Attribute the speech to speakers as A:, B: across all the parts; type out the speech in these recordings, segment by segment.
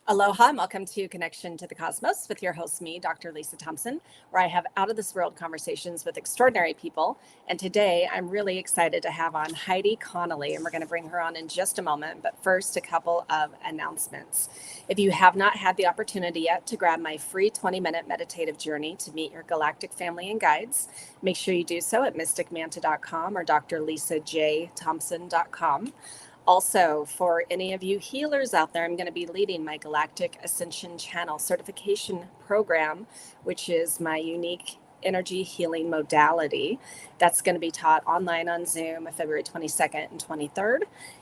A: Aloha and welcome to Connection to the Cosmos with your host, me, Dr. Lisa Thompson, where I have out of this world conversations with extraordinary people. And today I'm really excited to have on Heidi Connolly, and we're going to bring her on in just a moment. But first, a couple of announcements. If you have not had the opportunity yet to grab my free 20-minute meditative journey to meet your galactic family and guides, make sure you do so at mysticmanta.com or drlisajthompson.com. Also, for any of you healers out there, I'm going to be leading my Galactic Ascension Channel certification program, which is my unique energy healing modality. That's going to be taught online on Zoom February 22nd and 23rd.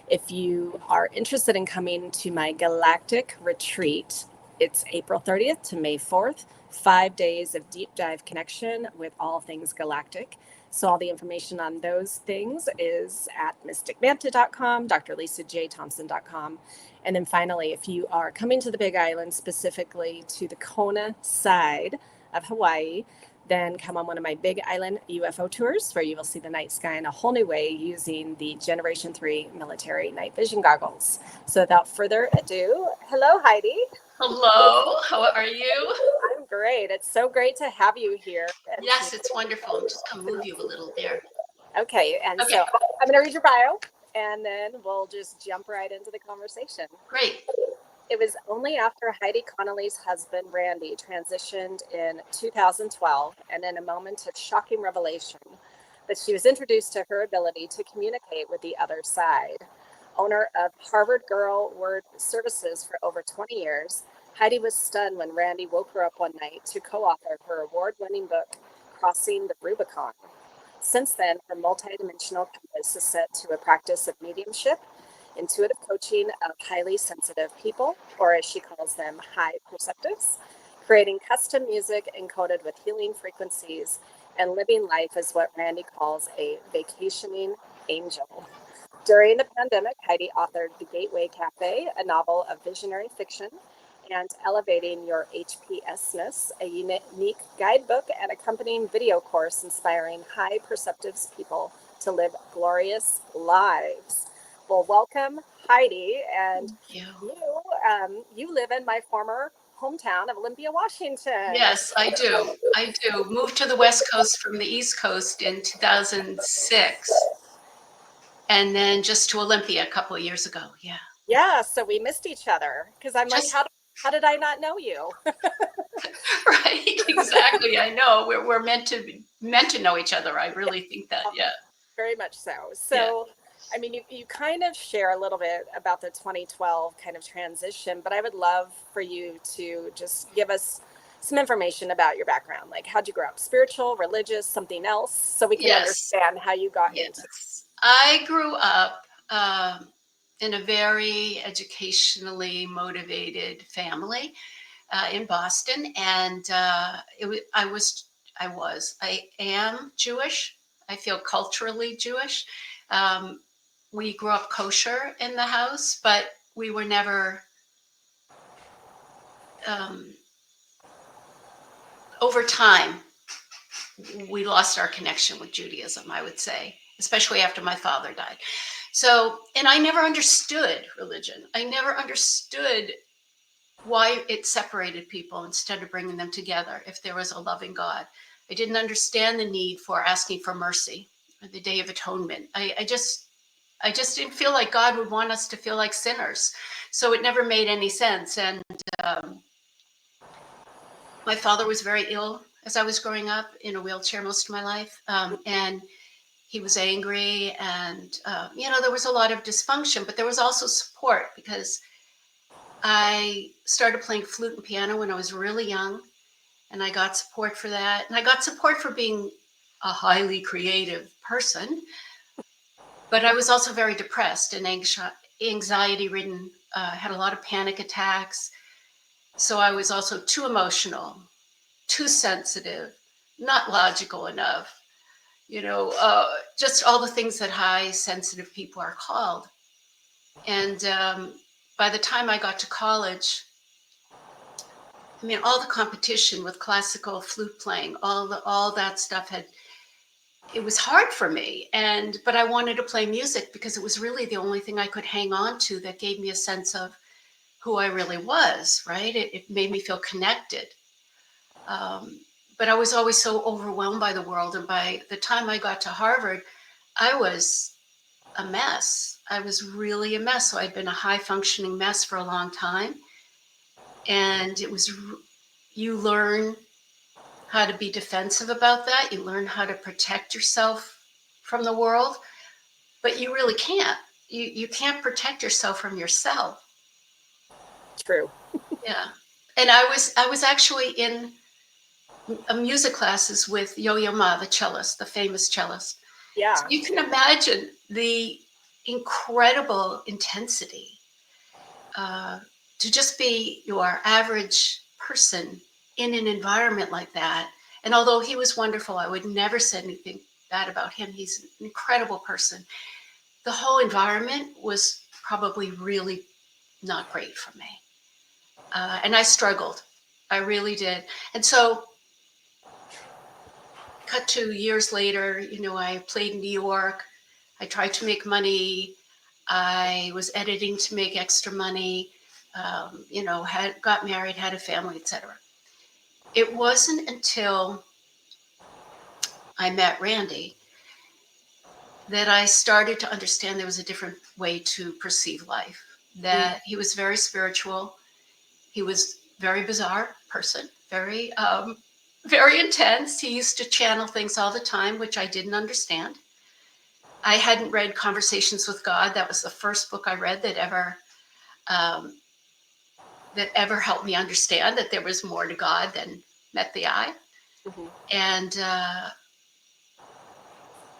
A: If you are interested in coming to my Galactic Retreat, it's April 30th to May 4th, 5 days of deep dive connection with all things galactic. So all the information on those things is at mysticmanta.com, drlisajthompson.com. And then finally, if you are coming to the Big Island, specifically to the Kona side of Hawaii, then come on one of my Big Island UFO tours where you will see the night sky in a whole new way using the Generation 3 military night vision goggles. So without further ado, hello, Heidi.
B: Hello, how are you?
A: I'm great. It's so great to have you here.
B: Yes, it's wonderful. I'm just going to move you a little there.
A: Okay, and so I'm going to read your bio, and then we'll just jump right into the conversation.
B: Great.
A: It was only after Heidi Connolly's husband, Randy, transitioned in 2012, and in a moment of shocking revelation, that she was introduced to her ability to communicate with the other side. Owner of Harvard Girl Word Services for over 20 years, Heidi was stunned when Randy woke her up one night to co-author her award-winning book, Crossing the Rubicon. Since then, her multidimensional compass is set to a practice of mediumship, intuitive coaching of highly sensitive people, or as she calls them, HyPerceptives, creating custom music encoded with healing frequencies, and living life as what Randy calls a vacationing angel. During the pandemic, Heidi authored The Gateway Café, a novel of visionary fiction, and Elevating Your HSPness, a unique guidebook and accompanying video course inspiring HyPerceptives people to live glorious lives. Well, welcome, Heidi, and you live in my former hometown of Olympia, Washington.
B: Yes, I do. I do. Moved to the West Coast from the East Coast in 2006, and then just to Olympia a couple of years ago. Yeah.
A: Yeah, so we missed each other because I'm like, how did I not know you?
B: Right, exactly. I know we're meant to know each other. I really think that. Yeah.
A: Very much so. So, yeah. I mean, you kind of share a little bit about the 2012 kind of transition, but I would love for you to just give us some information about your background. Like, how'd you grow up? Spiritual, religious, something else? So we can understand how you got into it.
B: I grew up in a very educationally motivated family in Boston, and I am Jewish. I feel culturally Jewish. We grew up kosher in the house, but we were never, over time, we lost our connection with Judaism, I would say, especially after my father died. So, and I never understood religion. I never understood why it separated people instead of bringing them together if there was a loving God. I didn't understand the need for asking for mercy or the Day of Atonement. I just didn't feel like God would want us to feel like sinners. So it never made any sense. And my father was very ill as I was growing up, in a wheelchair most of my life. And he was angry, and, there was a lot of dysfunction, but there was also support because I started playing flute and piano when I was really young, and I got support for that. And I got support for being a highly creative person, but I was also very depressed and anxiety ridden, had a lot of panic attacks. So I was also too emotional, too sensitive, not logical enough, just all the things that high sensitive people are called. And by the time I got to college, I mean, all the competition with classical flute playing, all that stuff it was hard for me. But I wanted to play music because it was really the only thing I could hang on to that gave me a sense of who I really was, right? It made me feel connected. But I was always so overwhelmed by the world. And by the time I got to Harvard, I was a mess. I was really a mess. So I'd been a high functioning mess for a long time. And you learn how to be defensive about that. You learn how to protect yourself from the world, but you really can't. You can't protect yourself from yourself.
A: True.
B: Yeah. And I was actually in music classes with Yo-Yo Ma, the cellist, the famous cellist.
A: Yeah.
B: So you can imagine the incredible intensity to just be your average person in an environment like that. And although he was wonderful, I would never say anything bad about him. He's an incredible person. The whole environment was probably really not great for me. And I struggled. I really did. And so cut to years later, I played in New York. I tried to make money. I was editing to make extra money, got married, had a family, etc. It wasn't until I met Randy that I started to understand there was a different way to perceive life, that he was very spiritual. He was very bizarre person, very intense. He used to channel things all the time, which I didn't understand. I hadn't read Conversations with God. That was the first book I read that ever helped me understand that there was more to God than met the eye.
A: Mm-hmm.
B: And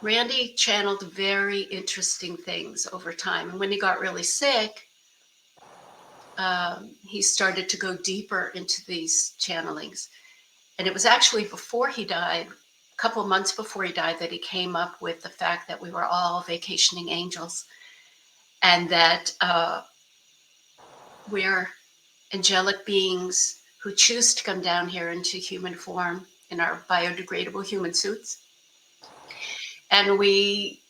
B: Randy channeled very interesting things over time. And when he got really sick, he started to go deeper into these channelings. And it was actually before he died, a couple of months before he died, that he came up with the fact that we were all vacationing angels, and that we're angelic beings who choose to come down here into human form in our biodegradable human suits. And we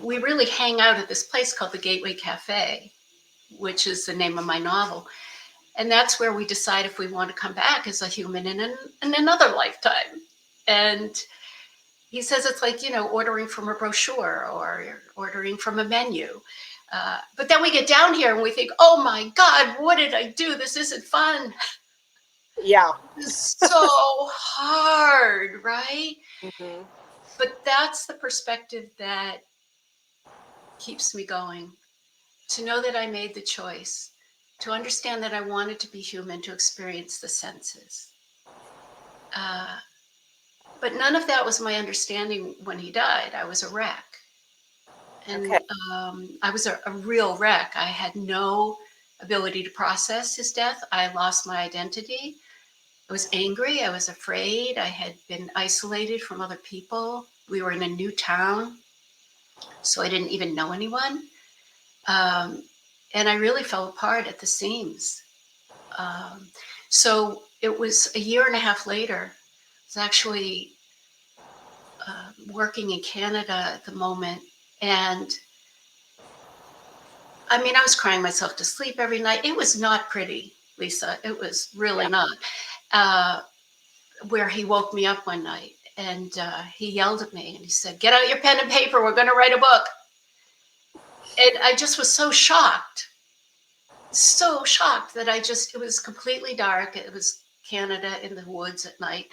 B: really hang out at this place called the Gateway Café, which is the name of my novel. And that's where we decide if we want to come back as a human in another lifetime. And he says it's like, ordering from a brochure or ordering from a menu. But then we get down here and we think, oh my God, what did I do? This isn't fun.
A: Yeah.
B: It's so hard, right?
A: Mm-hmm.
B: But that's the perspective that keeps me going. To know that I made the choice, to understand that I wanted to be human, to experience the senses. But none of that was my understanding when he died. I was a wreck. And
A: Okay.
B: I was a real wreck. I had no ability to process his death. I lost my identity. I was angry. I was afraid. I had been isolated from other people. We were in a new town, so I didn't even know anyone. And I really fell apart at the seams. So it was a year and a half later. I was actually working in Canada at the moment. And I mean, I was crying myself to sleep every night. It was not pretty, Lisa. It was really not. Where he woke me up one night and he yelled at me and he said, "Get out your pen and paper. We're going to write a book." And I just was so shocked that it was completely dark. It was Canada in the woods at night.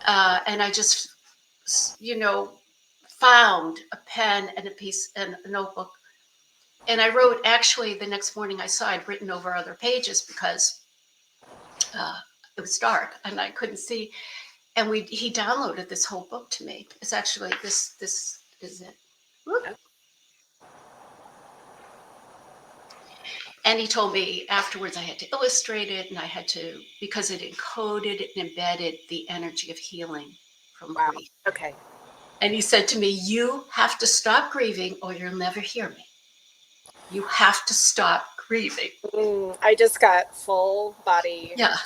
B: And I just, found a pen and a notebook. And I wrote, actually, the next morning I saw I'd written over other pages because it was dark and I couldn't see. And he downloaded this whole book to me. It's actually, this is it. Whoop. And he told me afterwards I had to illustrate it, and I had to, because it encoded and embedded the energy of healing from grief.
A: Okay.
B: And he said to me, "You have to stop grieving or you'll never hear me. You have to stop grieving."
A: I just got full body.
B: Yeah.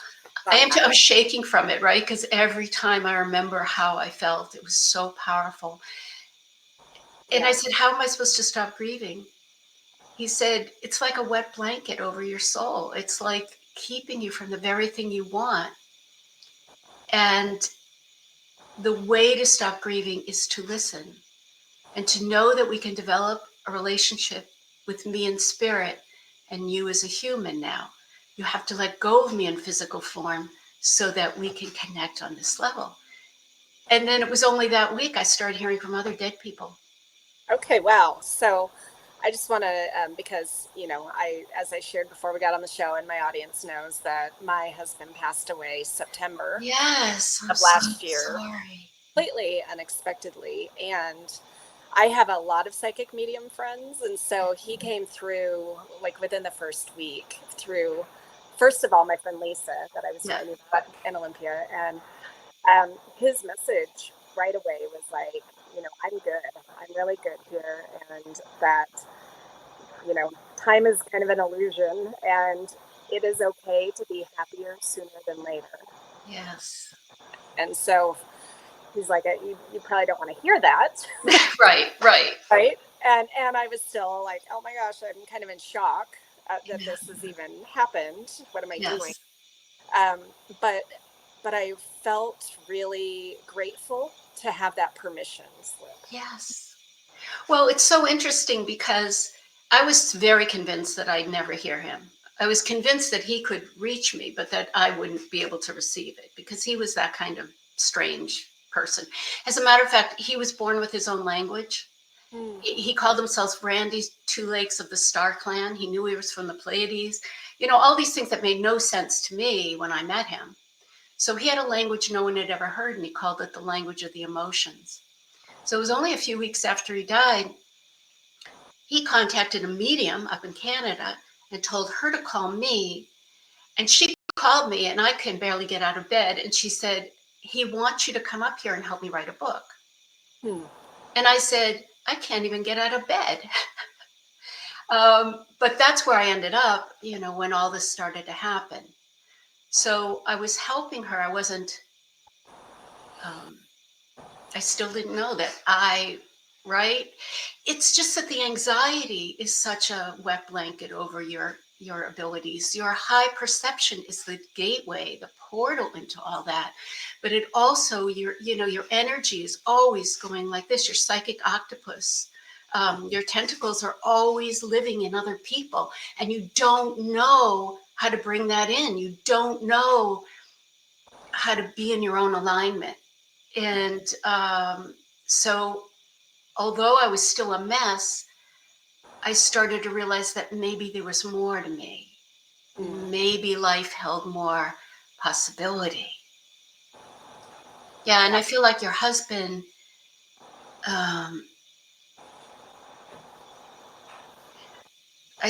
B: I'm shaking from it, right? Because every time I remember how I felt, it was so powerful. And I said, "How am I supposed to stop grieving?" he said, it's like a wet blanket over your soul. It's like keeping you from the very thing you want. And the way to stop grieving is to listen and to know that we can develop a relationship with me in spirit and you as a human now. You have to let go of me in physical form so that we can connect on this level. And then it was only that week I started hearing from other dead people.
A: Okay, wow. So I just want to, because, as I shared before we got on the show, and my audience knows that my husband passed away September
B: Yes, I'm
A: of
B: so
A: last year,
B: sorry.
A: completely unexpectedly. And I have a lot of psychic medium friends. And so he came through, like, within the first week, through, first of all, my friend Lisa that I was
B: Yeah.
A: telling you about in Olympia. And his message right away was like, I'm good. I'm really good here. And that, time is kind of an illusion and it is okay to be happier sooner than later.
B: Yes.
A: And so he's like, you probably don't want to hear that.
B: Right.
A: Right. And I was still like, oh my gosh, I'm kind of in shock that
B: Yeah.
A: this has even happened. What am I doing?
B: Yes.
A: Um, but I felt really grateful to have that permission slip.
B: Yes. Well, it's so interesting because I was very convinced that I'd never hear him. I was convinced that he could reach me, but that I wouldn't be able to receive it because he was that kind of strange person. As a matter of fact, he was born with his own language. He called himself Randy's Two Lakes of the Star Clan. He knew he was from the Pleiades. All these things that made no sense to me when I met him. So he had a language no one had ever heard, and he called it the language of the emotions. So it was only a few weeks after he died, he contacted a medium up in Canada and told her to call me. And she called me, and I can barely get out of bed. And she said, he wants you to come up here and help me write a book. And I said, I can't even get out of bed. But that's where I ended up, when all this started to happen. So I was helping her. I wasn't, I still didn't know that right? It's just that the anxiety is such a wet blanket over your abilities. Your high perception is the gateway, the portal into all that. But it also, your energy is always going like this, your psychic octopus. Your tentacles are always living in other people, and you don't know how to bring that in. You don't know how to be in your own alignment. And so, although I was still a mess, I started to realize that maybe there was more to me. Maybe life held more possibility. Yeah, and I feel like your husband, I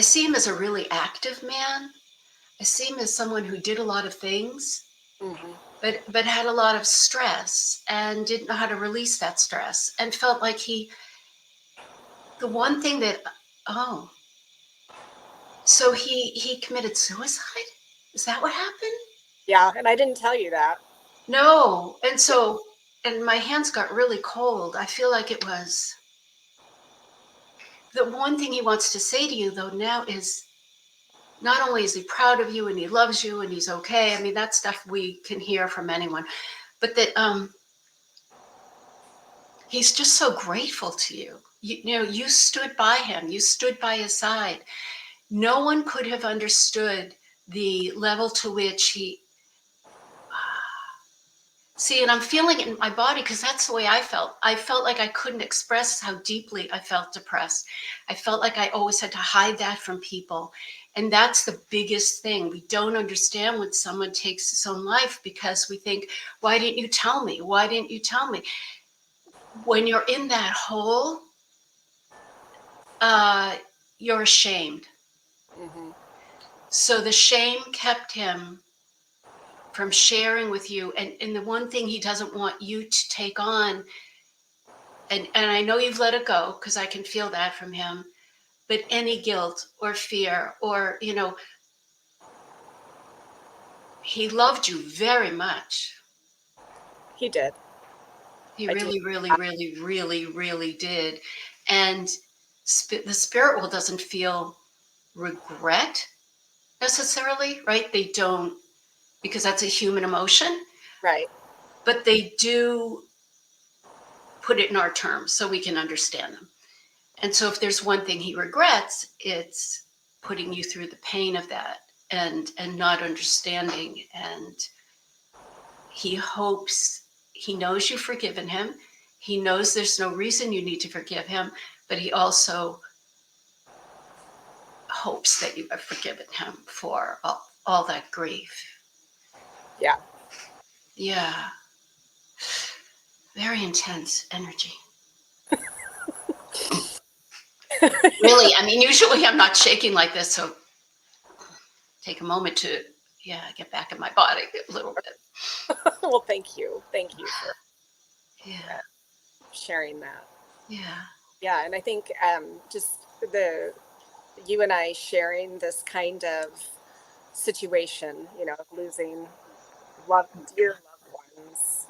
B: see him as a really active man. I see him as someone who did a lot of things, but had a lot of stress and didn't know how to release that stress, and felt like the one thing that, oh, so he committed suicide? Is that what happened?
A: Yeah. And I didn't tell you that.
B: No. And my hands got really cold. I feel like it was the one thing he wants to say to you, though, now is not only is he proud of you and he loves you and he's okay. I mean, that stuff we can hear from anyone, but that he's just so grateful to you. You stood by him, you stood by his side. No one could have understood the level to which he, see, and I'm feeling it in my body because that's the way I felt. I felt like I couldn't express how deeply I felt depressed. I felt like I always had to hide that from people. And that's the biggest thing. We don't understand when someone takes his own life because we think, why didn't you tell me? Why didn't you tell me? When you're in that hole, you're ashamed. So the shame kept him from sharing with you. And the one thing he doesn't want you to take on, and I know you've let it go because I can feel that from him, but any guilt or fear or, he loved you very much.
A: He did.
B: He
A: I do.
B: really, really, really, really, really did. And the spirit world doesn't feel regret necessarily, right? They don't, because that's a human emotion,
A: Right.
B: but they do put it in our terms so we can understand them. And so if there's one thing he regrets, it's putting you through the pain of that and not understanding. And he hopes, he knows you've forgiven him. He knows there's no reason you need to forgive him, but he also hopes that you have forgiven him for all that grief.
A: Yeah.
B: Yeah. Very intense energy. Really, I mean, usually I'm not shaking like this, so take a moment to, get back in my body a little bit.
A: Well, thank you. Thank you for
B: Yeah,
A: sharing that.
B: yeah,
A: Yeah, and I think just you and I sharing this kind of situation, of losing dear loved ones,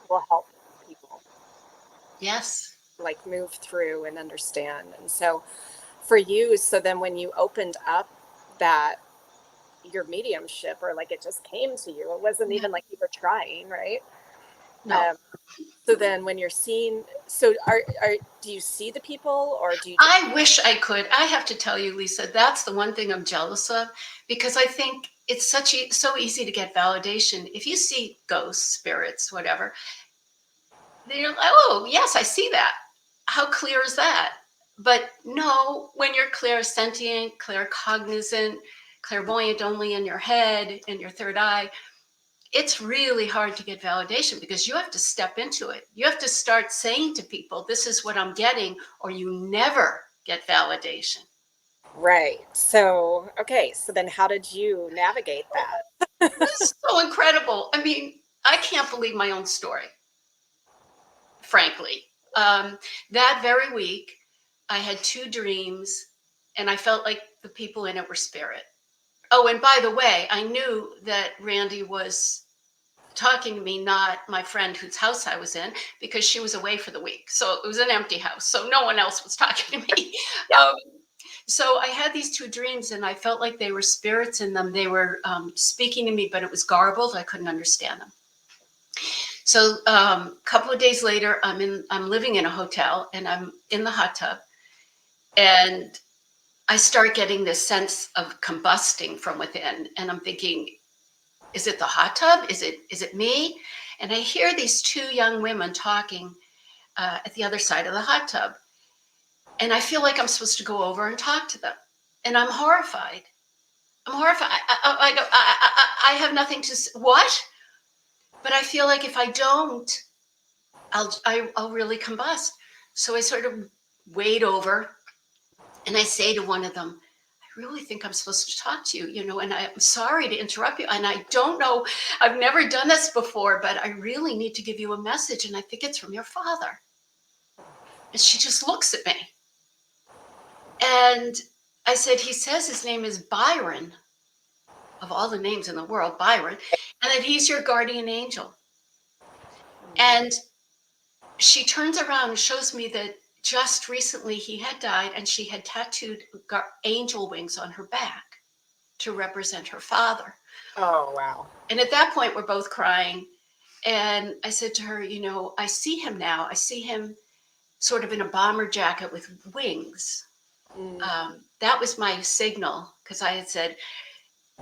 A: will help people
B: yes.
A: like move through and understand. And so for you, so then when you opened up that your mediumship, or like it just came to you, it wasn't
B: Yeah.
A: even like you were trying, right?
B: No,
A: Um, so then when you're seeing, so do you see the people, or do you just,
B: I wish I could. I have to tell you, Lisa, that's the one thing I'm jealous of, because I think it's so easy to get validation. If you see ghosts, spirits, whatever, then you're like, oh, yes, I see that. How clear is that? But no, when you're clairsentient, claircognizant, clairvoyant only in your head, in your third eye, it's really hard to get validation because you have to step into it. You have to start saying to people, this is what I'm getting, or you never get validation.
A: right? So, okay. So then how did you navigate that?
B: It's so incredible. I mean, I can't believe my own story, frankly. Um, that very week, I had two dreams, and I felt like the people in it were spirit. Oh, and by the way, I knew that Randy was talking to me, not my friend whose house I was in, because she was away for the week. So it was an empty house. So no one else was talking to me.
A: Yeah.
B: So I had these two dreams, and I felt like they were spirits in them. They were speaking to me, but it was garbled. I couldn't understand them. So a couple of days later, I'm living in a hotel, and I'm in the hot tub, and I start getting this sense of combusting from within, and I'm thinking, is it the hot tub? Is it me? And I hear these two young women talking at the other side of the hot tub, and I feel like I'm supposed to go over and talk to them, and I'm horrified. I'm horrified. I go, I have nothing to say. What? But I feel like if I don't, I'll really combust. So I sort of wade over, and I say to one of them, I really think I'm supposed to talk to you, and I'm sorry to interrupt you. And I don't know, I've never done this before, but I really need to give you a message. And I think it's from your father. And she just looks at me. And I said, he says his name is Byron, of all the names in the world, Byron, and that he's your guardian angel. And she turns around and shows me that just recently he had died, and she had tattooed angel wings on her back to represent her father.
A: Oh, wow.
B: And at that point, we're both crying. And I said to her, I see him now. I see him sort of in a bomber jacket with wings. That was my signal, because I had said,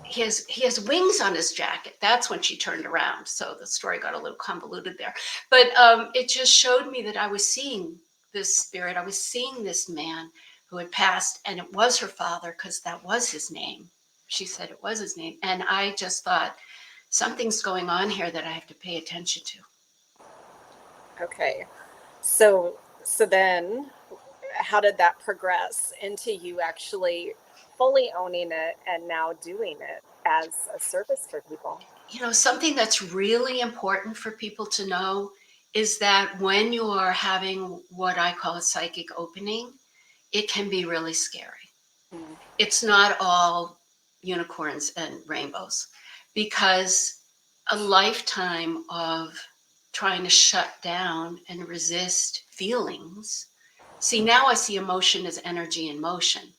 B: he has wings on his jacket. That's when she turned around. So the story got a little convoluted there. But it just showed me that I was seeing this spirit. I was seeing this man who had passed, and it was her father, because that was his name. She said it was his name. And I just thought, something's going on here that I have to pay attention to.
A: Okay. So then how did that progress into you actually fully owning it and now doing it as a service for people?
B: Something that's really important for people to know is that when you are having what I call a psychic opening, it can be really scary.
A: Mm.
B: It's not all unicorns and rainbows, because a lifetime of trying to shut down and resist feelings. See, now I see emotion as energy in motion.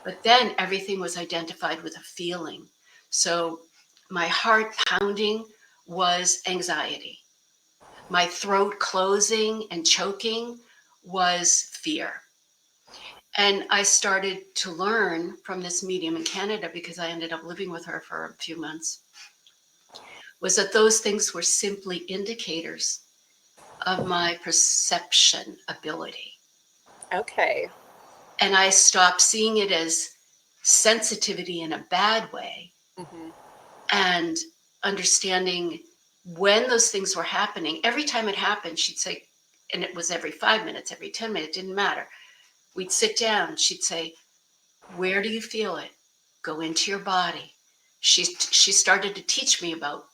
B: But then everything was identified with a feeling. So my heart pounding was anxiety. My throat closing and choking was fear. And I started to learn from this medium in Canada, because I ended up living with her for a few months, was that those things were simply indicators of my perception ability.
A: Okay.
B: And I stopped seeing it as sensitivity in a bad way,
A: Mm-hmm.
B: and understanding when those things were happening. Every time it happened, she'd say, and it was every 5 minutes, every 10 minutes, it didn't matter. We'd sit down, she'd say, where do you feel it? Go into your body. She started to teach me about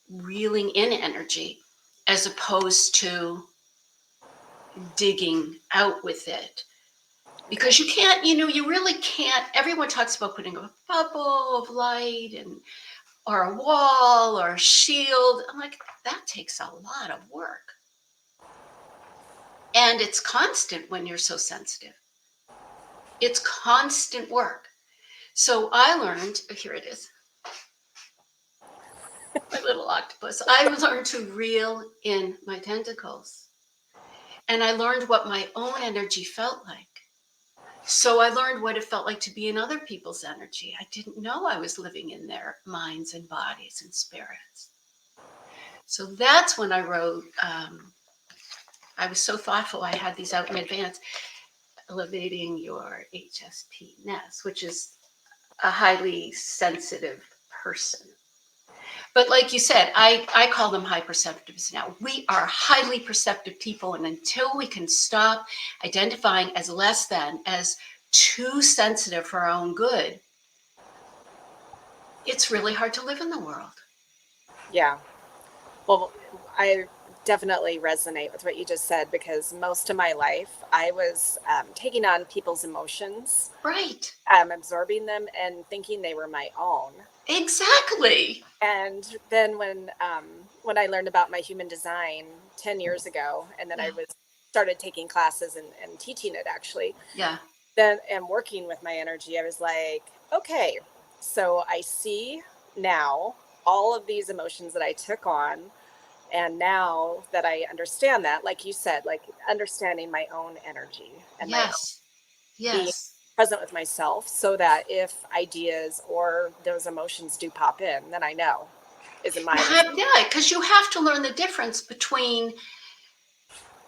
B: reeling in energy as opposed to digging out with it. Because you can't, you really can't. Everyone talks about putting a bubble of light and or a wall or a shield. I'm like, that takes a lot of work. And it's constant when you're so sensitive. It's constant work. So I learned, here it is, my little octopus. I learned to reel in my tentacles. And I learned what my own energy felt like. So I learned what it felt like to be in other people's energy. I didn't know I was living in their minds and bodies and spirits. So that's when I wrote, I was so thoughtful, I had these out in advance, Elevating Your HSPness, which is a highly sensitive person. But like you said, I call them HyPerceptives now. We are highly perceptive people. And until we can stop identifying as less than, as too sensitive for our own good, it's really hard to live in the world.
A: Yeah. Well, I definitely resonate with what you just said, because most of my life I was taking on people's emotions,
B: Right.
A: absorbing them and thinking they were my own.
B: Exactly.
A: And then when I learned about my human design 10 years ago, and then
B: Yeah.
A: I started taking classes and teaching it actually,
B: Yeah.
A: then and working with my energy, I was like, okay, so I see now all of these emotions that I took on. And now that I understand that, like you said, like understanding my own energy and my own
B: Yes.
A: being
B: Yes.
A: present with myself, so that if ideas or those emotions do pop in, then I know, is it mine?
B: Yeah, because you have to learn the difference between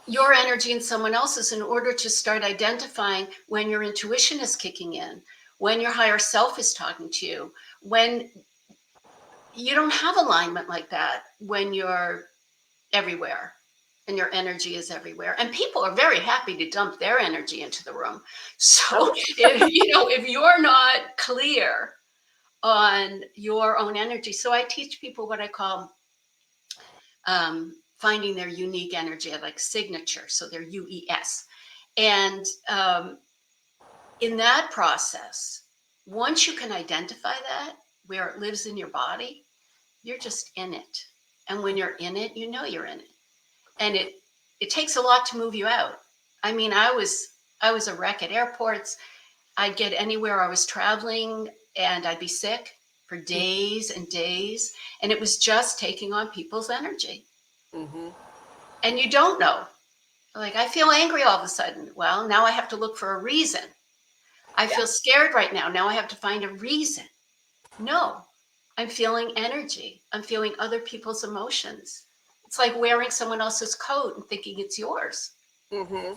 B: your energy and someone else's in order to start identifying when your intuition is kicking in, when your higher self is talking to you, when you don't have alignment like that, when you're everywhere and your energy is everywhere. And people are very happy to dump their energy into the room. So
A: Oh,
B: if you're not clear on your own energy, so I teach people what I call finding their unique energy, like signature, so their UES. And in that process, once you can identify that, where it lives in your body, you're just in it. And when you're in it, you know you're in it. And it takes a lot to move you out. I mean, I was a wreck at airports. I'd get anywhere I was traveling and I'd be sick for days and days. And it was just taking on people's energy.
A: mm-hmm.
B: And you don't know. Like, I feel angry all of a sudden. Well, now I have to look for a reason. I
A: Yeah.
B: feel scared right now. Now I have to find a reason. No, I'm feeling energy. I'm feeling other people's emotions. It's like wearing someone else's coat and thinking it's yours.
A: Mm-hmm.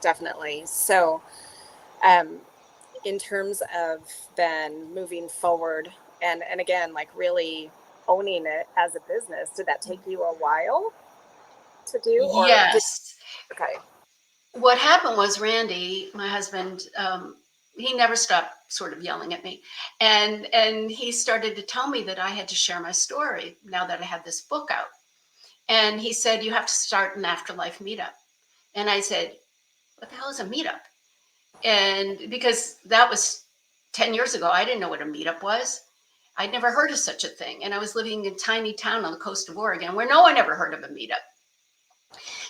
A: Definitely. So, um, in terms of then moving forward, and again, like really owning it as a business, did that take you a while to do, or did?
B: Yes.
A: Okay.
B: What happened was Randy, my husband, he never stopped sort of yelling at me. And he started to tell me that I had to share my story now that I had this book out. And he said, you have to start an afterlife meetup. And I said, what the hell is a meetup? And because that was 10 years ago, I didn't know what a meetup was. I'd never heard of such a thing. And I was living in a tiny town on the coast of Oregon where no one ever heard of a meetup.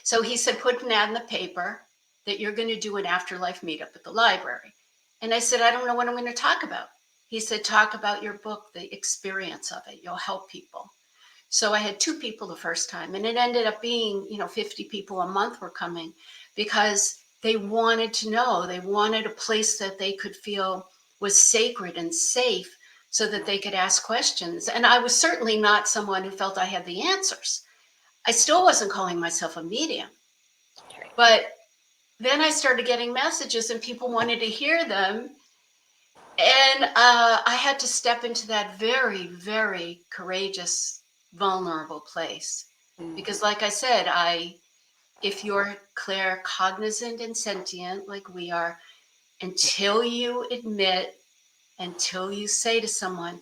B: So he said, put an ad in the paper that you're going to do an afterlife meetup at the library. And I said, I don't know what I'm going to talk about. He said, talk about your book, the experience of it. You'll help people. So I had 2 people the first time, and it ended up being, 50 people a month were coming because they wanted to know. They wanted a place that they could feel was sacred and safe so that they could ask questions. And I was certainly not someone who felt I had the answers. I still wasn't calling myself a medium. But then I started getting messages and people wanted to hear them. And I had to step into that very, very courageous, vulnerable place. Because like I said, if you're claircognizant and sentient like we are, until you admit, until you say to someone,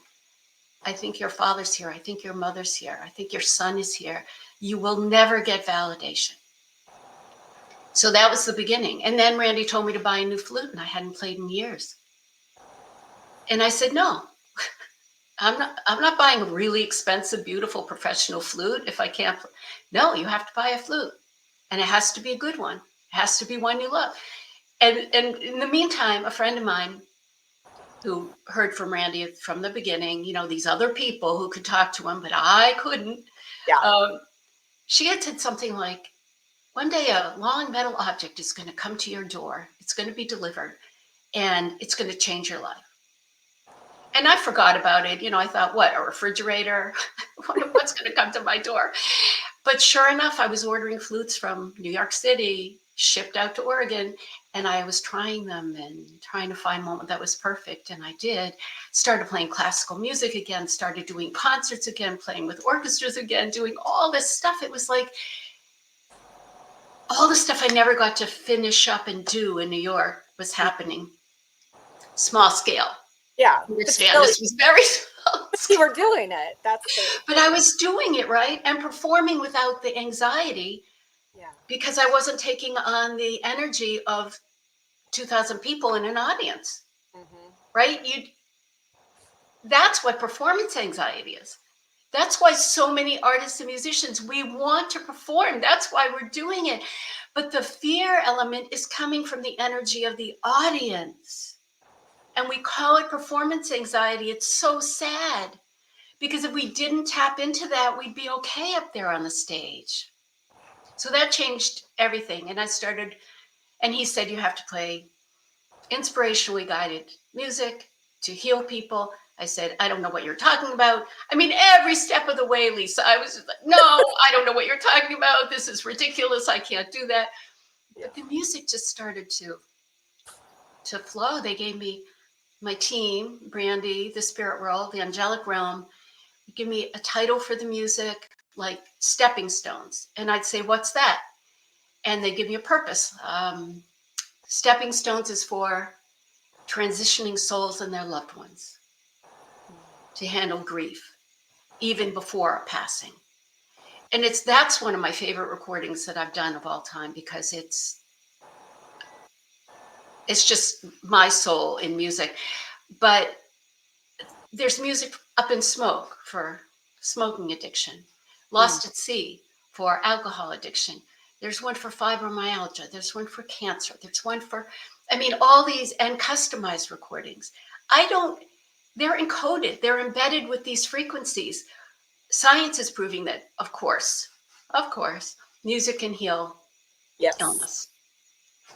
B: I think your father's here, I think your mother's here, I think your son is here, you will never get validation. So that was the beginning. And then Randy told me to buy a new flute, and I hadn't played in years. And I said, no, I'm not buying a really expensive, beautiful, professional flute if I can't. No, you have to buy a flute, and it has to be a good one. It has to be one you love. And in the meantime, a friend of mine who heard from Randy from the beginning, these other people who could talk to him, but I couldn't.
A: Yeah.
B: She had said something like, one day a long metal object is going to come to your door. It's going to be delivered, and it's going to change your life. And I forgot about it. I thought, what, a refrigerator? What's going to come to my door? But sure enough, I was ordering flutes from New York City, shipped out to Oregon, and I was trying them and trying to find one that was perfect. And I did. Started playing classical music again, started doing concerts again, playing with orchestras again, doing all this stuff. It was like all the stuff I never got to finish up and do in New York was happening. Small scale.
A: Yeah.
B: Understand, this was very small.
A: You were doing it.
B: But I was doing it, right? And performing without the anxiety.
A: Yeah.
B: Because I wasn't taking on the energy of 2,000 people in an audience. Right? That's what performance anxiety is. That's why so many artists and musicians, we want to perform. That's why we're doing it. But the fear element is coming from the energy of the audience. And we call it performance anxiety. It's so sad. Because if we didn't tap into that, we'd be okay up there on the stage. So that changed everything. And and he said, you have to play inspirationally guided music to heal people. I said, I don't know what you're talking about. I mean, every step of the way, Lisa, I was like, no, I don't know what you're talking about. This is ridiculous. I can't do that. Yeah. But the music just started to flow. They gave me my team, Brandy, the spirit world, the angelic realm, give me a title for the music, like Stepping Stones. And I'd say, what's that? And they give me a purpose. Stepping Stones is for transitioning souls and their loved ones to handle grief, even before a passing. And that's one of my favorite recordings that I've done of all time, because it's just my soul in music. But there's music Up in Smoke for smoking addiction, Lost at Sea for alcohol addiction. There's one for fibromyalgia. There's one for cancer. There's one for, all these, and customized recordings. They're encoded. They're embedded with these frequencies. Science is proving that, of course, music can heal illness.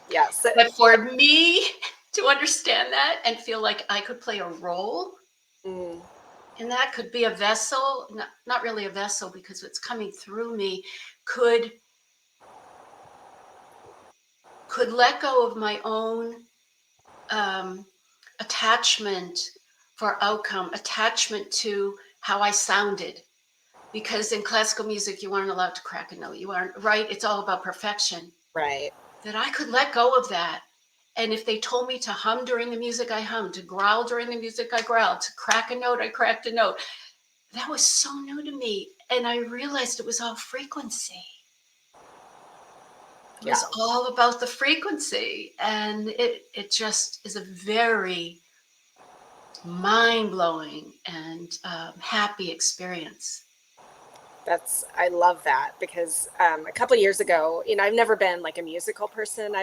A: Yes.
B: But for me to understand that and feel like I could play a role, and that could be a vessel, not really a vessel, because what's coming through me could let go of my own attachment for outcome, attachment to how I sounded. Because in classical music, you aren't allowed to crack a note. You aren't, right? It's all about perfection.
A: Right.
B: That I could let go of that. And if they told me to hum during the music, I hummed. To growl during the music, I growled. To crack a note, I cracked a note. That was so new to me. And I realized it was all frequency. It was all about the frequency. And it just is a very mind-blowing and happy experience.
A: I love that, because a couple of years ago, I've never been like a musical person.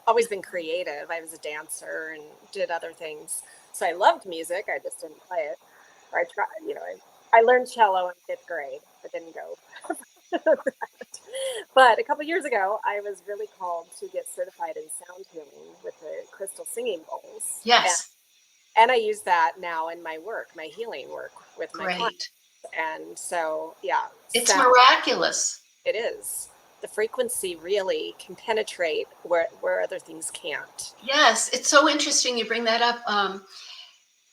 A: always been creative. I was a dancer and did other things. So I loved music. I just didn't play it. Or I tried, I learned cello in 5th grade, but didn't go. But a couple years ago, I was really called to get certified in sound healing with the crystal singing bowls.
B: Yes.
A: And I use that now in my work, my healing work with my clients.
B: Great.
A: And so, yeah,
B: It's
A: sound,
B: miraculous.
A: it is. The frequency really can penetrate where other things can't.
B: Yes, it's so interesting you bring that up.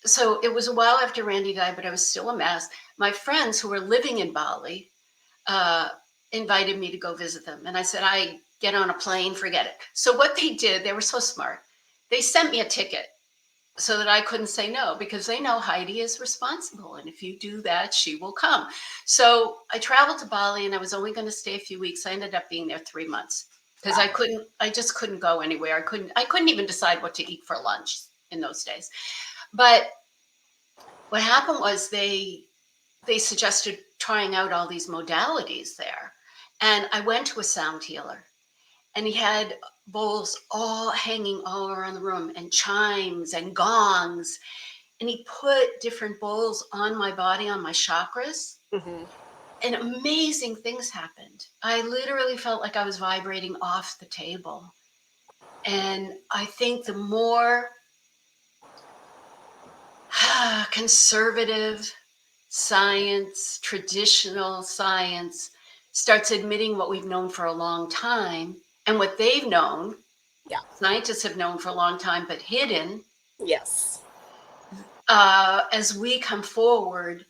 B: So it was a while after Randy died, but I was still a mess. My friends who were living in Bali uh, invited me to go visit them. And I said, I get on a plane, forget it. So what they did, they were so smart. They sent me a ticket so that I couldn't say no, because they know Heidi is responsible. And if you do that, she will come. So I traveled to Bali and I was only going to stay a few weeks. I ended up being there 3 months because
A: Wow.
B: I just couldn't go anywhere. I couldn't even decide what to eat for lunch in those days. But what happened was they suggested trying out all these modalities there. And I went to a sound healer and he had bowls all hanging all around the room and chimes and gongs. And he put different bowls on my body, on my chakras.
A: Mm-hmm.
B: And amazing things happened. I literally felt like I was vibrating off the table. And I think the more conservative science, traditional science starts admitting what we've known for a long time and what they've known,
A: Yeah.
B: scientists have known for a long time, but hidden.
A: Yes.
B: As we come forward,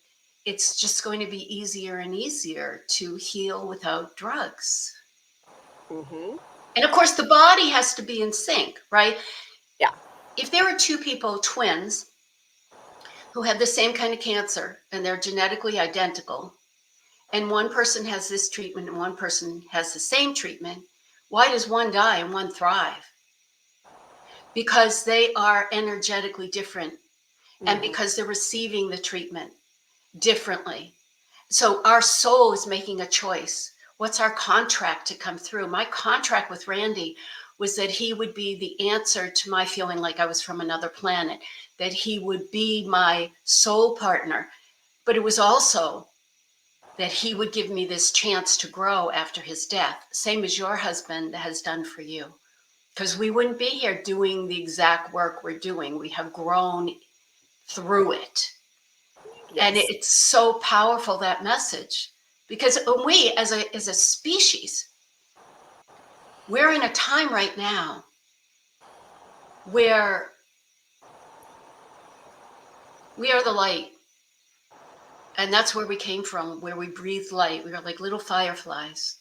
B: it's just going to be easier and easier to heal without drugs.
A: Mm-hmm.
B: And of course, the body has to be in sync, right?
A: Yeah.
B: If there are two people, twins, who have the same kind of cancer and they're genetically identical, and one person has this treatment and one person has the same treatment, why does one die and one thrive? Because they are energetically different and
A: Mm-hmm.
B: because they're receiving the treatment differently. So our soul is making a choice. What's our contract to come through? My contract with Randy was that he would be the answer to my feeling like I was from another planet, that he would be my soul partner. But it was also that he would give me this chance to grow after his death, same as your husband has done for you. Because we wouldn't be here doing the exact work we're doing. We have grown through it.
A: Yes.
B: And it's so powerful, that message. Because we, as a species, we're in a time right now where we are the light. And that's where we came from, where we breathed light. We were like little fireflies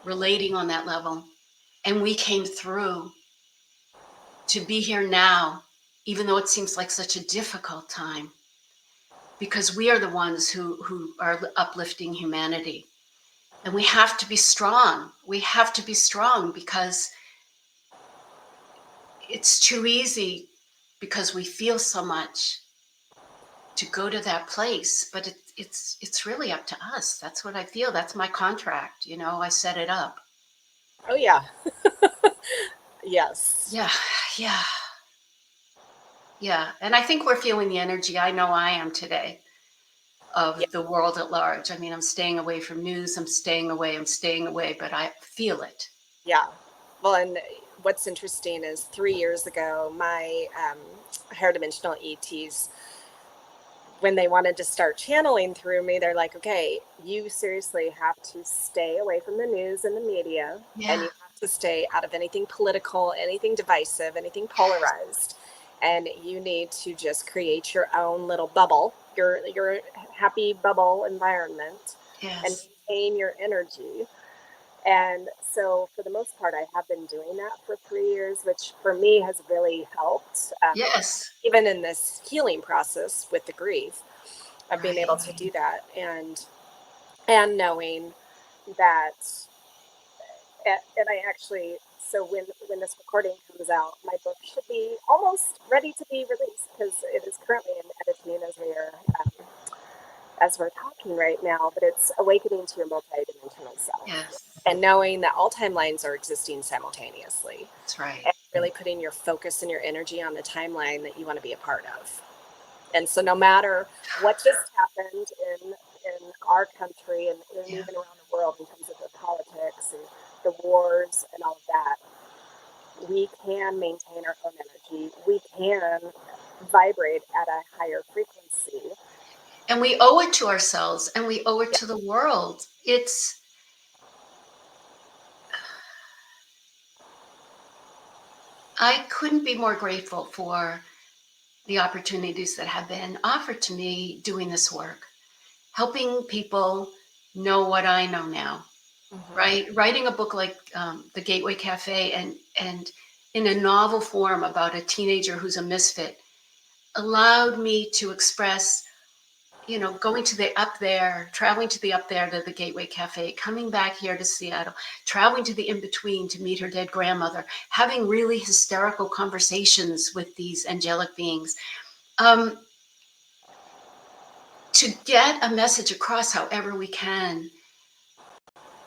B: relating on that level. And we came through to be here now, even though it seems like such a difficult time, because we are the ones who are uplifting humanity. And we have to be strong. We have to be strong because it's too easy, because we feel so much, to go to that place. But it's really up to us. That's what I feel. That's my contract. I set it up.
A: Oh, yeah. Yes.
B: Yeah, yeah, yeah. And I think we're feeling the energy. I know I am today,
A: Yeah.
B: of the world at large. I mean, I'm staying away from news. I'm staying away, but I feel it.
A: Yeah. Well, and what's interesting is 3 years ago, my higher dimensional ETs, when they wanted to start channeling through me, they're like, okay, you seriously have to stay away from the news and the media, and
B: Yeah.
A: you have to stay out of anything political, anything divisive, anything polarized. And you need to just create your own little bubble, your happy bubble environment, and
B: Yes.
A: maintain your energy. And so, for the most part, I have been doing that for 3 years, which for me has really helped,
B: Yes.
A: even in this healing process with the grief of being able to
B: Right.
A: do that, and knowing that, and I actually, so when this recording comes out, my book should be almost ready to be released, because it is currently in editing as we're talking right now. But it's Awakening to Your Multidimensional Self,
B: Yes.
A: and knowing that all timelines are existing simultaneously.
B: That's right.
A: really putting your focus and your energy on the timeline that you want to be a part of. And so no matter what just happened in our country and
B: Yeah.
A: even around the world in terms of the politics and the wars and all of that, we can maintain our own energy. We can vibrate at a higher frequency.
B: And we owe it to ourselves, and we owe it
A: Yeah.
B: to the world. I couldn't be more grateful for the opportunities that have been offered to me doing this work, helping people know what I know now, right? Writing a book like The Gateway Café and in a novel form about a teenager who's a misfit allowed me to express, going to the up there, traveling to the up there to the Gateway Cafe, coming back here to Seattle, traveling to the in-between to meet her dead grandmother, having really hysterical conversations with these angelic beings. To get a message across however we can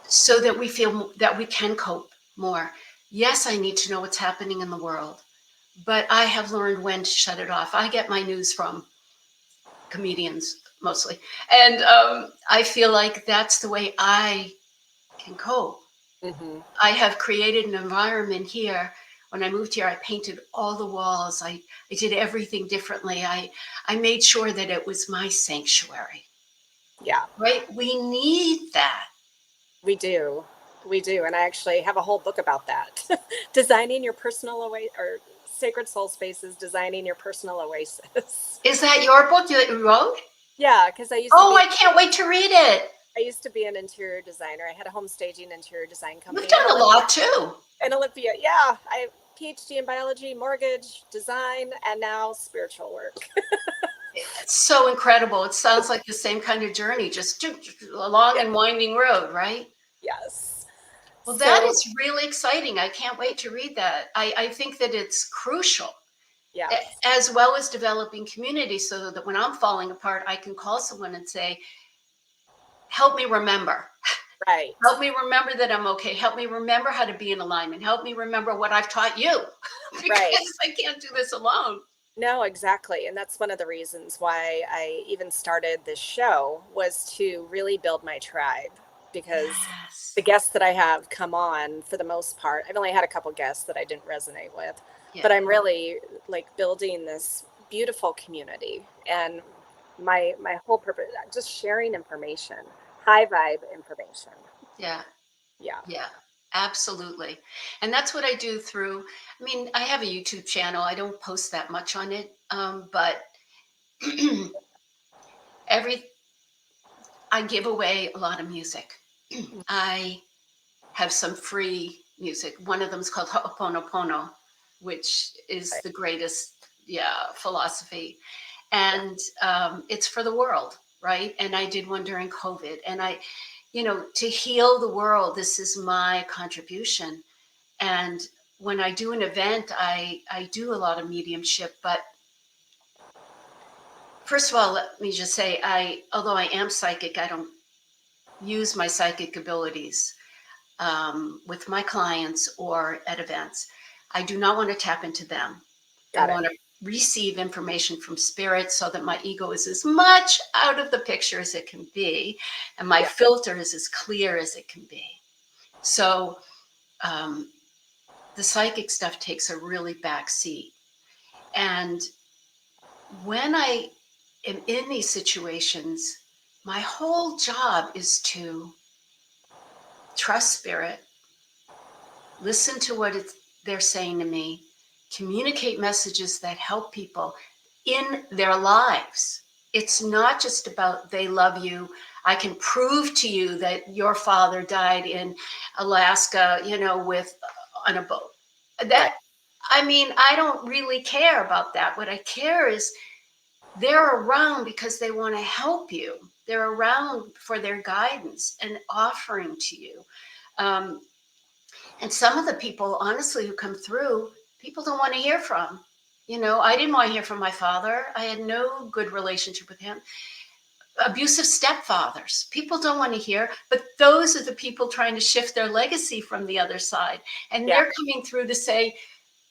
B: so that we feel that we can cope more. Yes, I need to know what's happening in the world, but I have learned when to shut it off. I get my news from comedians mostly. And I feel like that's the way I can cope. I have created an environment here. When I moved here, I painted all the walls. I did everything differently. I made sure that it was my sanctuary.
A: Yeah.
B: Right? We need that.
A: We do. We do. And I actually have a whole book about that. Designing your personal or sacred soul spaces, designing your personal oasis.
B: Is that your book that you wrote?
A: Yeah, because I
B: I can't wait to read it.
A: I used to be an interior designer. I had a home staging interior design company.
B: You've done a lot too.
A: In Olympia. Yeah. I PhD in biology, mortgage, design, and now spiritual work.
B: It's so incredible. It sounds like the same kind of journey, just a long and winding road, right?
A: Yes.
B: Well, that is really exciting. I can't wait to read that. I think that it's crucial.
A: Yes.
B: As well as developing community so that when I'm falling apart, I can call someone and say, help me remember.
A: Right.
B: Help me remember that I'm okay. Help me remember how to be in alignment. Help me remember what I've taught you. Because I can't do this alone.
A: No, exactly. And that's one of the reasons why I even started this show, was to really build my tribe, because the guests that I have come on, for the most part, I've only had a couple guests that I didn't resonate with, but I'm really like building this beautiful community, and my whole purpose, just sharing information, high vibe information.
B: Yeah.
A: Yeah.
B: Yeah, absolutely. And that's what I do through, I mean, I have a YouTube channel. I don't post that much on it, but I give away a lot of music. I have some free music. One of them is called Ho'oponopono, which is the greatest, philosophy. And it's for the world, right? And I did one during COVID. And to heal the world, this is my contribution. And when I do an event, I do a lot of mediumship. But first of all, let me just say, although I am psychic, I don't use my psychic abilities with my clients or at events. I do not want to tap into them. I want to receive information from spirit so that my ego is as much out of the picture as it can be, and my filter is as clear as it can be. So the psychic stuff takes a really back seat. And when I am in these situations, my whole job is to trust spirit, listen to what they're saying to me, communicate messages that help people in their lives. It's not just about they love you. I can prove to you that your father died in Alaska, on a boat. I don't really care about that. What I care is they're around because they want to help you. They're around for their guidance and offering to you. And some of the people, honestly, who come through, people don't want to hear from. I didn't want to hear from my father. I had no good relationship with him. Abusive stepfathers, people don't want to hear, but those are the people trying to shift their legacy from the other side. And they're coming through to say,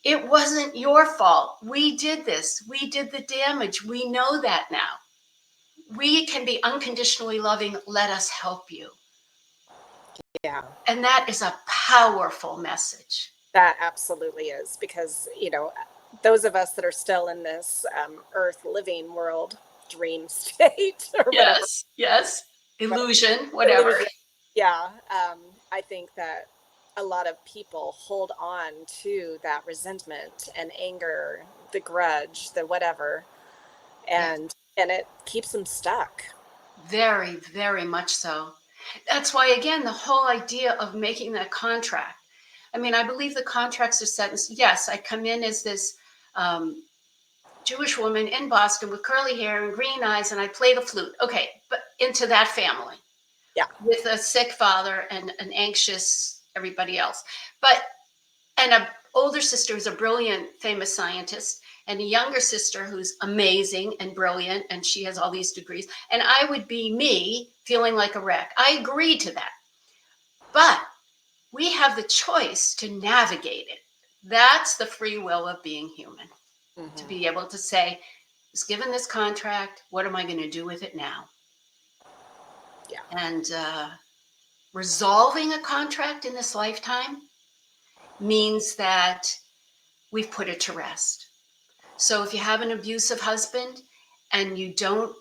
B: It wasn't your fault. We did this. We did the damage. We know that now. We can be unconditionally loving. Let us help you.
A: Yeah.
B: And that is a powerful message.
A: That absolutely is, because, those of us that are still in this earth living world dream state or whatever.
B: Yes, yes. Illusion, whatever.
A: Illusion. Yeah. I think that a lot of people hold on to that resentment and anger, the grudge, the whatever, and it keeps them stuck.
B: Very, very much so. That's why, again, the whole idea of making that contract. I mean, I believe the contracts are set. Yes, I come in as this Jewish woman in Boston with curly hair and green eyes, and I play the flute. Okay, but into that family.
A: Yeah.
B: With a sick father and an anxious everybody else. And an older sister who's a brilliant, famous scientist, and a younger sister who's amazing and brilliant, and she has all these degrees. And I would be me feeling like a wreck. I agree to that. But we have the choice to navigate it. That's the free will of being human. Mm-hmm. To be able to say, I was given this contract, what am I going to do with it now?
A: Yeah.
B: And resolving a contract in this lifetime means that we've put it to rest. So if you have an abusive husband and you don't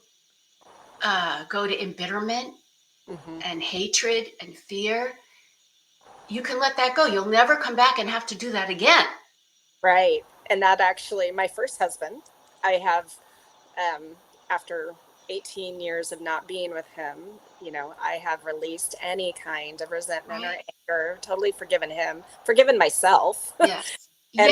B: go to embitterment and hatred and fear, you can let that go. You'll never come back and have to do that again.
A: Right. And that actually, my first husband, I have, after 18 years of not being with him, I have released any kind of resentment or anger, totally forgiven him, forgiven myself.
B: Yes.
A: And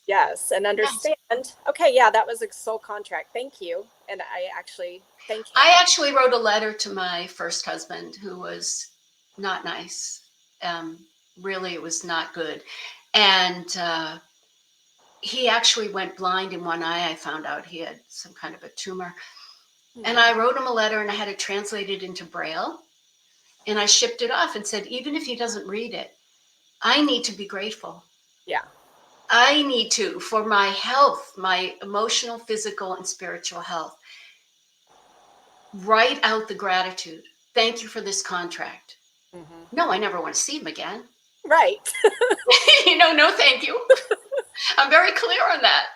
B: yes.
A: And understand, okay, yeah, that was a soul contract. Thank you. And I actually thank him.
B: I actually wrote a letter to my first husband who was not nice. Really, it was not good. And he actually went blind in one eye. I found out he had some kind of a tumor. And I wrote him a letter and I had it translated into Braille. And I shipped it off and said, even if he doesn't read it, I need to be grateful.
A: Yeah.
B: I need to, for my health, my emotional, physical, and spiritual health. Write out the gratitude. Thank you for this contract. No, I never want to see him again.
A: Right.
B: No, thank you. I'm very clear on that.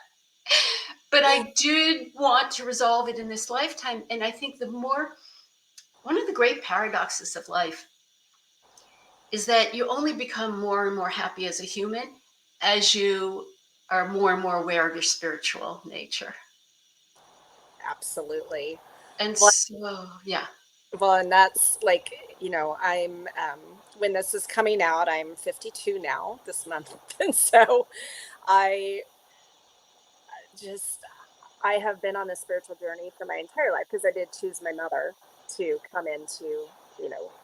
B: But I did want to resolve it in this lifetime. And I think one of the great paradoxes of life is that you only become more and more happy as a human as you are more and more aware of your spiritual nature.
A: Absolutely.
B: And so, yeah.
A: Well, and that's like, I'm, when this is coming out, I'm 52 now this month. And so I have been on a spiritual journey for my entire life, because I did choose my mother to come into,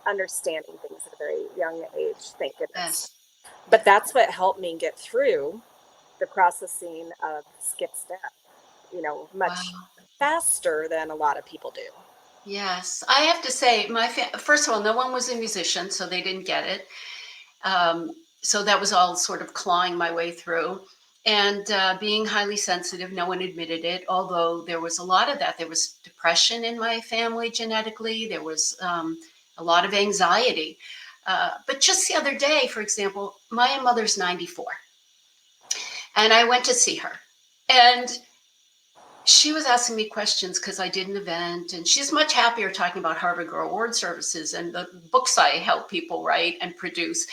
A: understanding things at a very young age. Thank goodness.
B: Yes.
A: But that's what helped me get through the processing of skip step, much faster than a lot of people do.
B: Yes. I have to say, first of all, no one was a musician, so they didn't get it. So that was all sort of clawing my way through. And being highly sensitive, no one admitted it, although there was a lot of that. There was depression in my family genetically. There was a lot of anxiety. But just the other day, for example, my mother's 94. And I went to see her. And she was asking me questions because I did an event, and she's much happier talking about Harvard Girl Award services and the books I help people write and produce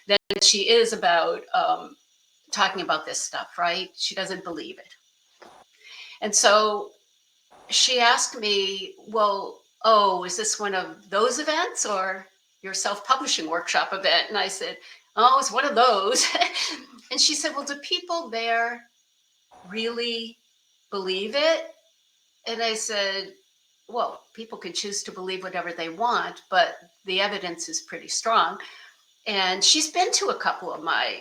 B: than she is about talking about this stuff, right? She doesn't believe it. And so she asked me, well, is this one of those events or your self-publishing workshop event? And I said, oh, it's one of those. And she said, well, do people there really believe it? And I said, well, people can choose to believe whatever they want, but the evidence is pretty strong. And she's been to a couple of my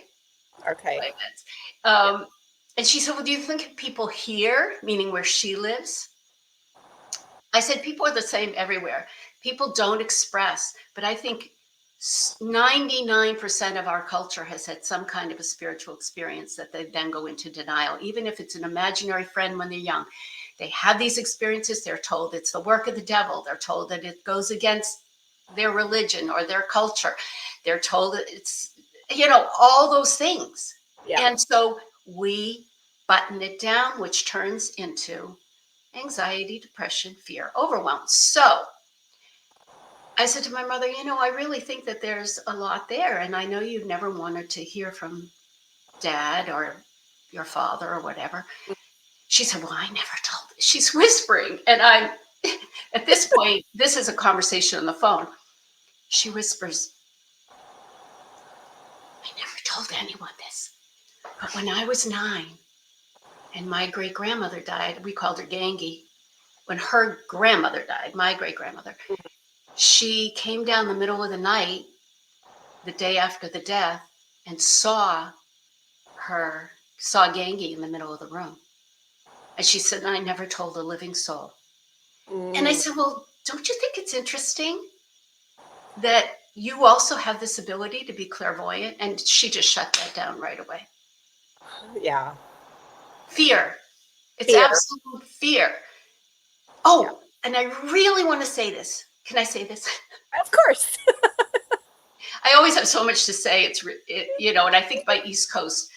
B: events. And she said, well, do you think people here, meaning where she lives? I said, people are the same everywhere. People don't express, but I think 99% of our culture has had some kind of a spiritual experience that they then go into denial, even if it's an imaginary friend when they're young. They have these experiences. They're told it's the work of the devil. They're told that it goes against their religion or their culture. They're told that it's, all those things.
A: Yeah.
B: And so we button it down, which turns into anxiety, depression, fear, overwhelm. So I said to my mother, I really think that there's a lot there. And I know you've never wanted to hear from dad or your father or whatever. She said, well, I never told. She's whispering. And I'm, at this point, this is a conversation on the phone. She whispers, I never told anyone this. But when I was 9 and my great grandmother died, we called her Gangi. When her grandmother died, my great grandmother, she came down the middle of the night, the day after the death, and saw Gangi in the middle of the room. And she said, I never told a living soul. And I said, well, don't you think it's interesting that you also have this ability to be clairvoyant? And she just shut that down right away.
A: Yeah.
B: Fear. It's absolute fear. Oh, yeah. And I really want to say this. Can I say this?
A: Of course.
B: I always have so much to say. And I think my East Coast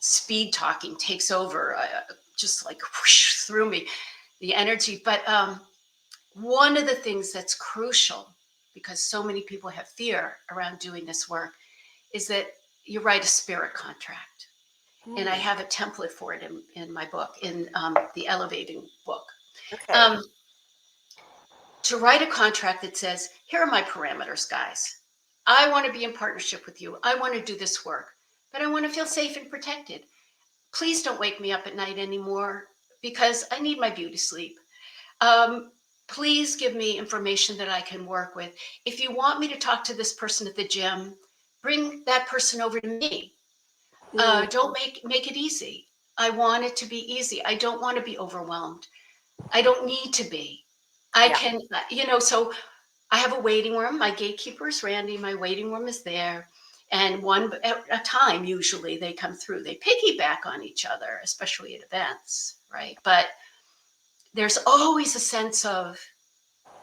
B: speed talking takes over, just like whoosh through me, the energy. But one of the things that's crucial, because so many people have fear around doing this work, is that you write a spirit contract. And I have a template for it in my book, in the Elevating book.
A: Okay.
B: To write a contract that says, here are my parameters, guys. I want to be in partnership with you. I want to do this work, but I want to feel safe and protected. Please don't wake me up at night anymore because I need my beauty sleep. Please give me information that I can work with. If you want me to talk to this person at the gym, bring that person over to me. Don't make it easy. I want it to be easy. I don't want to be overwhelmed. I don't need to be. I can, so I have a waiting room. My gatekeeper is Randy. My waiting room is there. And one at a time, usually they come through. They piggyback on each other, especially at events, right? But there's always a sense of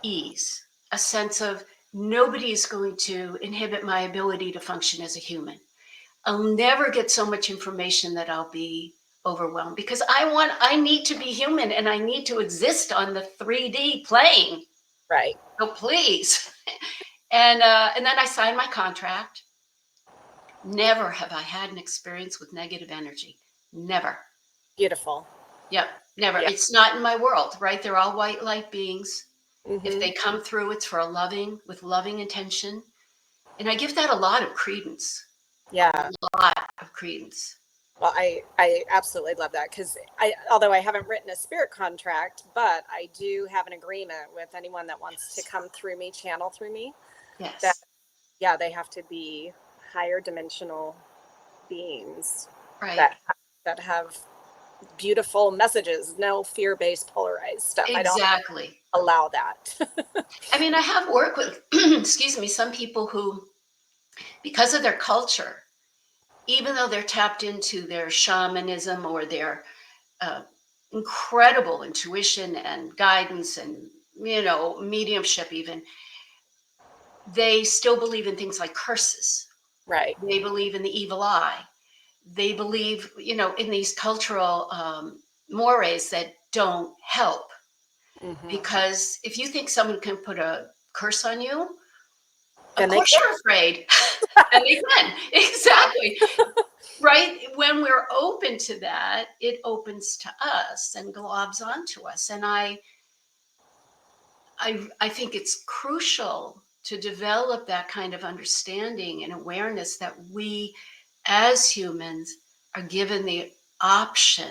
B: ease, a sense of nobody is going to inhibit my ability to function as a human. I'll never get so much information that I'll be overwhelmed because I need to be human and I need to exist on the 3D plane.
A: Right.
B: So please. And then I signed my contract. Never have I had an experience with negative energy. Never.
A: Beautiful.
B: Yep. Never. Yep. It's not in my world, right? They're all white light beings. If they come through, it's for with loving intention. And I give that a lot of credence.
A: Yeah.
B: A lot of credence.
A: Well, I absolutely love that because although I haven't written a spirit contract, but I do have an agreement with anyone that wants to come through me, channel through me.
B: Yes.
A: That, they have to be higher dimensional beings,
B: right?
A: That have beautiful messages, no fear-based polarized stuff.
B: Exactly.
A: I don't allow that.
B: I mean, I have worked with, excuse me, some people who, because of their culture, even though they're tapped into their shamanism or their incredible intuition and guidance and, mediumship even, they still believe in things like curses.
A: Right.
B: They believe in the evil eye. They believe, in these cultural mores that don't help. Because if you think someone can put a curse on you, of course you're afraid. And they can. Exactly. Right? When we're open to that, it opens to us and globs onto us. And I think it's crucial to develop that kind of understanding and awareness that we as humans are given the option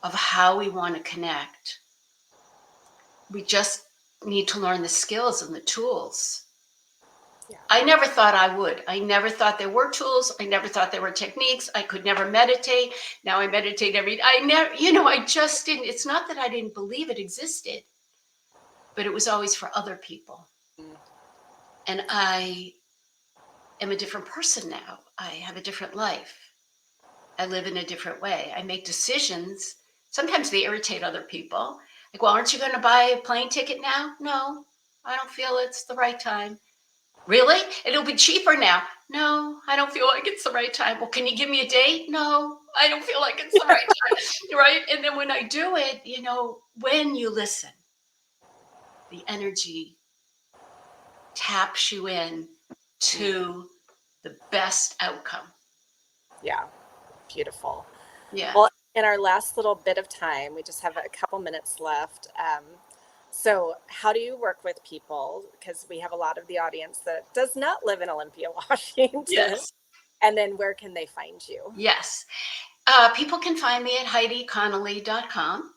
B: of how we want to connect. We just need to learn the skills and the tools. Yeah. I never thought I would. I never thought there were tools. I never thought there were techniques. I could never meditate. Now I meditate every day. I just didn't. It's not that I didn't believe it existed, but it was always for other people. And I am a different person now. I have a different life. I live in a different way. I make decisions. Sometimes they irritate other people. Like, well, aren't you going to buy a plane ticket now? No, I don't feel it's the right time. Really? It'll be cheaper now. No, I don't feel like it's the right time. Well, can you give me a date? No, I don't feel like it's the right time. Right. And then when I do it, when you listen, the energy taps you in to the best outcome.
A: Yeah. Beautiful.
B: Yeah.
A: Well, in our last little bit of time, we just have a couple minutes left. So how do you work with people? Because we have a lot of the audience that does not live in Olympia, Washington.
B: Yes.
A: And then where can they find you?
B: Yes. People can find me at HeidiConnolly.com.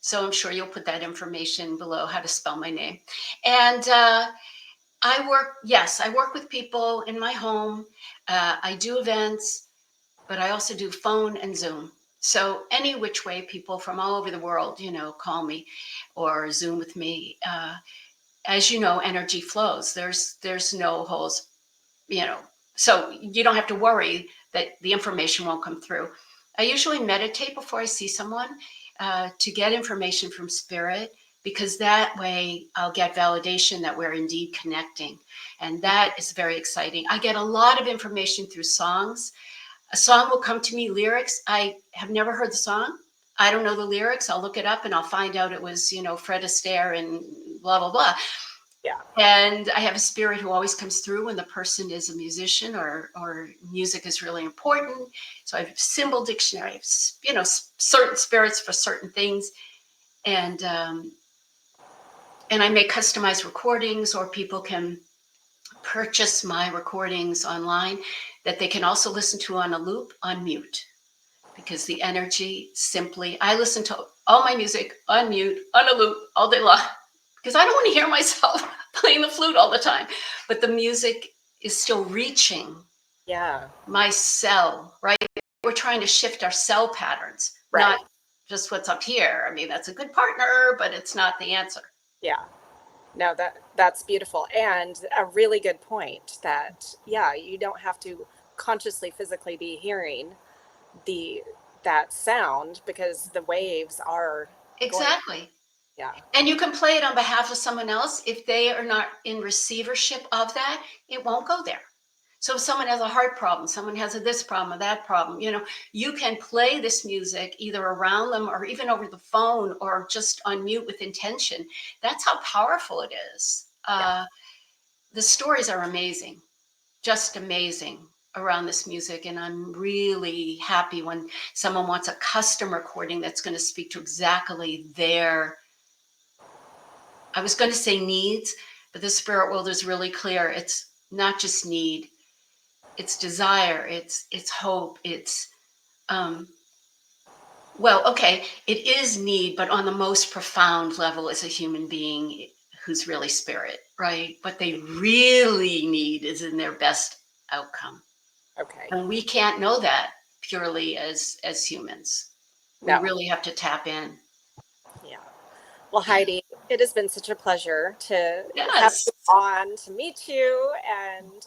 B: So I'm sure you'll put that information below, how to spell my name. And I work with people in my home. I do events, but I also do phone and Zoom. So any which way people from all over the world, call me or Zoom with me. As you know, energy flows. There's no holes, so you don't have to worry that the information won't come through. I usually meditate before I see someone to get information from spirit, because that way I'll get validation that we're indeed connecting. And that is very exciting. I get a lot of information through songs. A song will come to me, lyrics. I have never heard the song. I don't know the lyrics. I'll look it up and I'll find out it was, Fred Astaire and blah, blah, blah.
A: Yeah.
B: And I have a spirit who always comes through when the person is a musician or music is really important. So I have a symbol dictionary. I have, certain spirits for certain things. And I make customized recordings, or people can purchase my recordings online that they can also listen to on a loop on mute, because the energy I listen to all my music on mute, on a loop all day long, because I don't want to hear myself playing the flute all the time. But the music is still reaching my cell, right? We're trying to shift our cell patterns,
A: Right.
B: not just what's up here. I mean, that's a good partner, but it's not the answer.
A: Yeah. No, that's beautiful. And a really good point that, you don't have to consciously physically be hearing that sound, because the waves are
B: Exactly.
A: Yeah.
B: And you can play it on behalf of someone else. If they are not in receivership of that, it won't go there. So if someone has a heart problem, someone has this problem or that problem, you can play this music either around them or even over the phone or just on mute with intention. That's how powerful it is. The stories are amazing, just amazing around this music. And I'm really happy when someone wants a custom recording that's going to speak to exactly their, I was going to say needs, but the spirit world is really clear. It's not just need, it's desire, it's hope, it's it is need, but on the most profound level as a human being who's really spirit, right? What they really need is in their best outcome.
A: Okay.
B: And we can't know that purely as humans. We really have to tap in.
A: Yeah. Well, Heidi, it has been such a pleasure to have
B: Yes.
A: you on, to meet you. And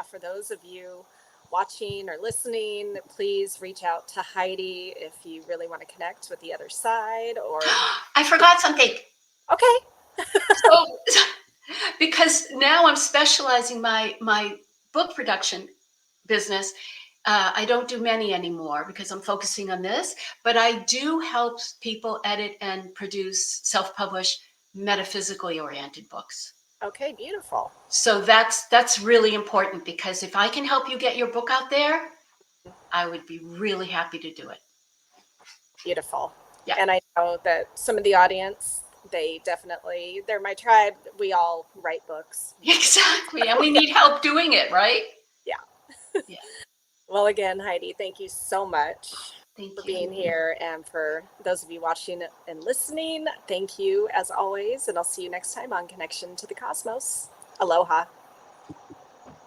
A: for those of you watching or listening, please reach out to Heidi if you really want to connect with the other side. Or
B: I forgot something.
A: Okay.
B: So, because now I'm specializing my book production business. I don't do many anymore because I'm focusing on this, but I do help people edit and produce self-published metaphysically oriented books.
A: Okay, beautiful.
B: So that's really important, because if I can help you get your book out there, I would be really happy to do it.
A: Beautiful.
B: Yeah.
A: And I know that some of the audience, they're my tribe. We all write books.
B: Exactly. And we need help doing it, right?
A: Yeah.
B: Yeah.
A: Well, again, Heidi, thank you so much
B: for
A: being here. And for those of you watching and listening, thank you as always. And I'll see you next time on Connection to the Cosmos. Aloha.